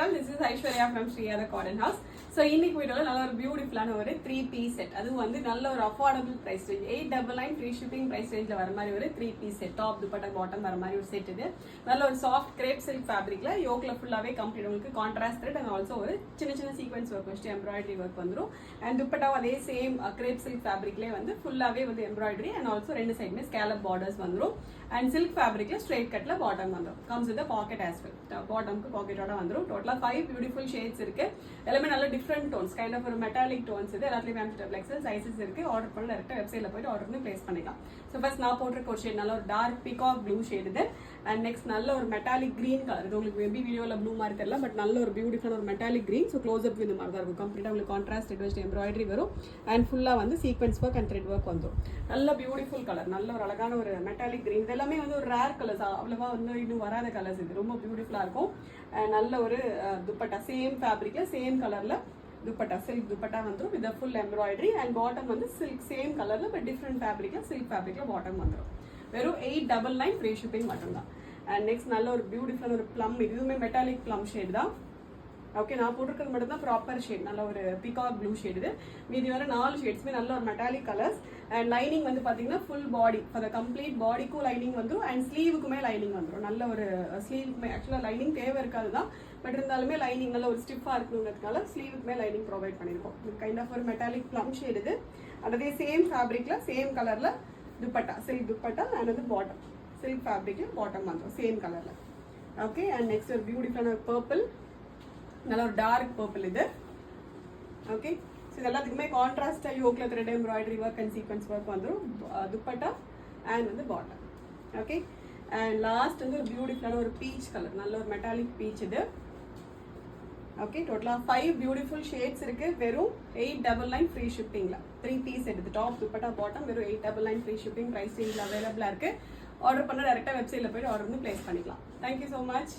all, this is Aishwarya from Shriyada Cotton House. So இன்னைக்கு வீடியோல நல்ல ஒரு பியூட்டிஃபுல்லான ஒரு 3-piece செட். அது வந்து நல்ல ஒரு affordable price range 899 free shipping price ரேஞ்ச்ல வர மாதிரி ஒரு 3-piece set. Top dupatta bottom வர மாதிரி ஒரு செட் இது. நல்ல ஒரு சாஃப்ட் கிரேப் சில்க் ஃபேப்ரிக்ல யோக்ல ஃபுல்லாவே கம்ப்ளீட் உங்களுக்கு கான்ட்ராஸ்ட் த்ரெட் அண்ட் ஆல்சோ ஒரு சின்ன சீக்வென்ஸ் ஒர்க் வச்சு எம்ப்ராய்டரி ஒர்க் வந்துரும். அண்ட் துப்பட்டா அதே சேம் கிரேப் சில்க் ஃபேப்ரிக்லயே வந்து ஃபுல்லாவே வந்து எம்ப்ராய்டரி அண்ட் ஆல்சோ ரெண்டு சைடுமே ஸ்கேலப் பார்டர்ஸ் வந்துரும். அண்ட் சில்க் ஃபேப்ரிக்ல ஸ்ட்ரெயிட் கட்ல பாட்டம் வந்துரும். Comes with pocket as well. பாட்டம்க்கு பாக்கெட்டோட வந்துரும். டோட்டலா 5 பியூட்டிஃபுல் ஷேட்ஸ் இருக்கு. எல்லாமே நல்ல டிஃபரெண்ட் டோன்ஸ், கைண்ட் ஆஃப் ஒரு மெட்டாலிக் டோன்ஸ் இது. எல்லாத்துலயும் மேட்ச் எக்ஸல் சைஸஸ் இருக்கு. ஆர்டர் பண்ண டைரக்டா வெப்சைட்ல போயிட்டு ஆர்டர் பண்ணி பிளேஸ் பண்ணிக்கலாம். ஸோ ஃபர்ஸ்ட் நான் போட்டிருக்க ஒரு ஷேட் நல்ல ஒரு டார்க் பீகாக் ப்ளூ ஷேட் இது. அண்ட் நெக்ஸ்ட் நல்ல ஒரு மெட்டாலிக் கிரீன் கலர். இது உங்களுக்கு மேபி வீடியோல ப்ளூ மாதிரி தெரியல, பட் நல்ல ஒரு பியூட்டிஃபுல்லான ஒரு metallic green. So close up இந்த மாதிரி தான் இருக்கும். கம்ப்ளீட்டா உங்களுக்கு கான்ட்ராஸ்ட் த்ரெட் வச்சு எம்ப்ராய்டரி வரும். அண்ட் ஃபுல்லா வந்து sequence work and thread work வந்துடும். நல்ல பியூட்டிஃபுல் கலர், நல்ல ஒரு அழகான ஒரு மெட்டாலிக் கிரீன். இதெல்லாமே வந்து ஒரு ரேர் கலர்ஸ், அவ்வளவா வந்து இன்னும் வராத கலர்ஸ். இது ரொம்ப பியூட்டிஃபுல்லா இருக்கும். நல்ல ஒரு துப்பட்டா சேம் ஃபேப்ரிக்ல சேம் கலர்ல துப்பட்டா சில்க் துப்பட்டா வந்துடும். With full embroidery and bottom வந்து சில்க் சேம் கலர்ல பட் டிஃப்ரெண்ட் ஃபேப்ரிக்ல சில்க் ஃபேப்ரிக்ல பாட்டம் வந்துடும். வெறும் 899 ஃப்ரீ ஷிப்பிங் மட்டும்தான். அண்ட் நெக்ஸ்ட் நல்ல ஒரு பியூட்டிஃபுல் ஒரு ப்ளம், இதுவுமே மெட்டாலிக் ப்ளம் ஷேட் தான். ஓகே, நான் போட்டிருக்கிறது மட்டும் தான் ப்ராப்பர் ஷேட். நல்ல ஒரு பீகாக் ப்ளூ ஷேட் இது. மீதி வர 4 ஷேட்ஸ்மே நல்ல ஒரு மெட்டாலிக் கலர்ஸ். அண்ட் லைனிங் வந்து பாத்தீங்கன்னா full body for the complete பாடிக்கும் லைனிங் வந்துடும். அண்ட் ஸ்லீவுக்குமே லைனிங் வந்துடும். நல்ல ஒரு ஸ்லீவுக்குமே ஆக்சுவலா லைனிங் தேவை இருக்காது தான், பட் இருந்தாலுமே லைனிங் நல்ல ஒரு ஸ்டிஃபா இருக்கணுங்கிறதுனால ஸ்லீவுக்குமே லைனிங் ப்ரொவைட் பண்ணியிருக்கோம். கைண்ட் ஆஃப் ஒரு மெட்டாலிக் ப்ளம் ஷேட் இது. அதே சேம் ஃபேப்ரிக்ல சேம் கலர்ல துப்பட்டா சில்க் துப்பட்டா அண்ட் வந்து பாட்டம் சில்க் ஃபேப்ரிக்ல பாட்டம் வந்துடும் சேம் கலர்ல. ஓகே, அண்ட் நெக்ஸ்ட் ஒரு பியூட்டிஃபுல்லான ஒரு பர்பிள், நல்ல ஒரு டார்க் பர்பிள் இது. ஓகே, ஸோ இது எல்லாத்துக்குமே கான்ட்ராஸ்டா யோக்ல thread embroidery work and sequins work வந்துடும். துப்பட்டா அண்ட் வந்து பாட்டம். ஓகே, அண்ட் லாஸ்ட் வந்து ஒரு பியூட்டிஃபுல்லான ஒரு பீச் கலர், நல்ல ஒரு மெட்டாலிக் பீச் இது. ஓகே, டோட்டலா 5 பியூட்டிஃபுல் ஷேட்ஸ் இருக்கு. வெறும் 899 ஃப்ரீ ஷிப்பிங்ல 3-piece எடுத்து டாப் துப்பட்டா பாட்டம் வெறும் 899 ஃப்ரீ ஷிப்பிங் பிரைஸ் ரேஞ்சில் அவைலபிளா இருக்கு. ஆர்டர் பண்ண டைரக்டா வெப்சைட்ல போயிட்டு ஆர்டர் வந்து பிளேஸ் பண்ணிக்கலாம். Thank you so much.